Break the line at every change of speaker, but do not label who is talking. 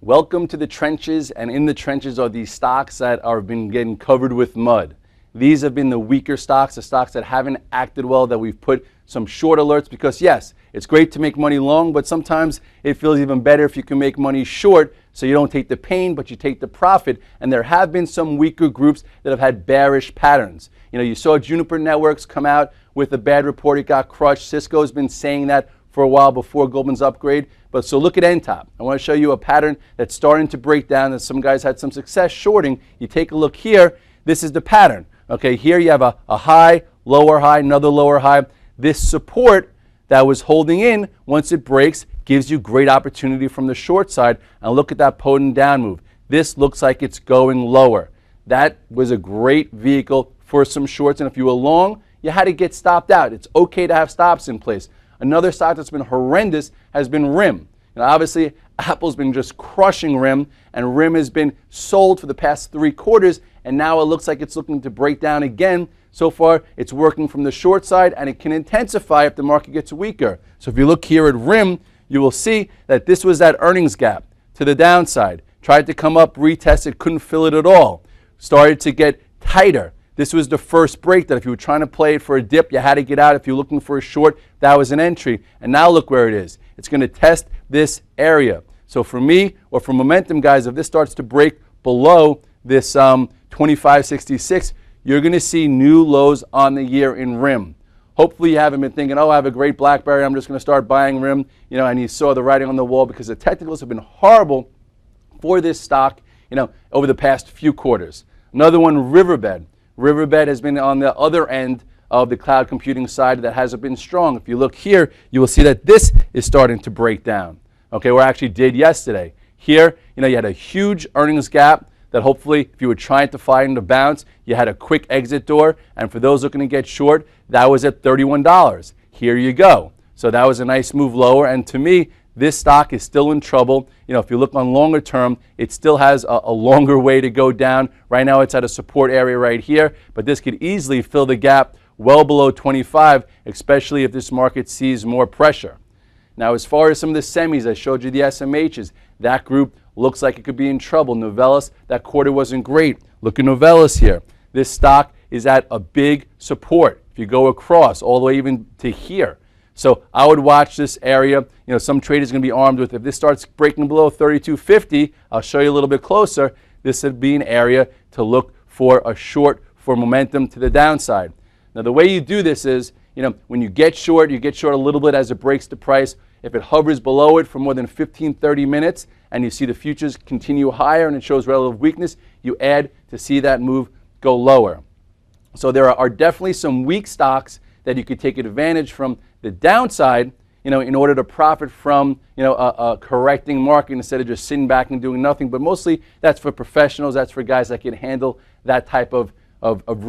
Welcome to the trenches, and in the trenches are these stocks that have been getting covered with mud. These have been the weaker stocks, the stocks that haven't acted well, that we've put some short alerts because yes, it's great to make money long, but sometimes it feels even better if you can make money short so you don't take the pain, but you take the profit. And there have been some weaker groups that have had bearish patterns. You know, you saw Juniper Networks come out with a bad report, it got crushed. Cisco's been saying that for a while before Goldman's upgrade. But so look at NTOP. I want to show you a pattern that's starting to break down, that some guys had some success shorting. You take a look here, this is the pattern. Okay, here you have a high, lower high, another lower high. This support that was holding in, once it breaks, gives you great opportunity from the short side. And look at that potent down move. This looks like it's going lower. That was a great vehicle for some shorts, and if you were long, you had to get stopped out. It's okay to have stops in place. Another stock that's been horrendous has been RIM. And obviously, Apple's been just crushing RIM, and RIM has been sold for the past 3 quarters, and now it looks like it's looking to break down again. So far, it's working from the short side, and it can intensify if the market gets weaker. So if you look here at RIM, you will see that this was that earnings gap to the downside. Tried to come up, retested, couldn't fill it at all. Started to get tighter. This was the first break that if you were trying to play it for a dip, you had to get out. If you're looking for a short, that was an entry. And now look where it is. It's going to test this area. So for me, or for momentum guys, if this starts to break below this 25.66, you're going to see new lows on the year in RIM. Hopefully you haven't been thinking, oh, I have a great BlackBerry, I'm just going to start buying RIM, you know, and you saw the writing on the wall, because the technicals have been horrible for this stock, you know, over the past few quarters. Another one, Riverbed. Riverbed has been on the other end of the cloud computing side that hasn't been strong. If you look here, you will see that this is starting to break down. Okay, where I actually did yesterday. Here, you know, you had a huge earnings gap that hopefully, if you were trying to find a bounce, you had a quick exit door. And for those looking to get short, that was at $31. Here you go. So that was a nice move lower. And to me, this stock is still in trouble. You know, if you look on longer term, it still has a longer way to go down. Right now, it's at a support area right here, but this could easily fill the gap well below 25, especially if this market sees more pressure. Now, as far as some of the semis, I showed you the SMHs. That group looks like it could be in trouble. Novellus, that quarter wasn't great. Look at Novellus here. This stock is at a big support. If you go across all the way even to here. So I would watch this area. You know, some traders are going to be armed with, if this starts breaking below 32.50, I'll show you a little bit closer, this would be an area to look for a short for momentum to the downside. Now the way you do this is, you know, when you get short a little bit as it breaks the price. If it hovers below it for more than 15-30 minutes and you see the futures continue higher and it shows relative weakness, you add to see that move go lower. So there are definitely some weak stocks that you could take advantage from the downside, you know, in order to profit from, you know, a correcting market instead of just sitting back and doing nothing. But mostly that's for professionals, that's for guys that can handle that type of risk.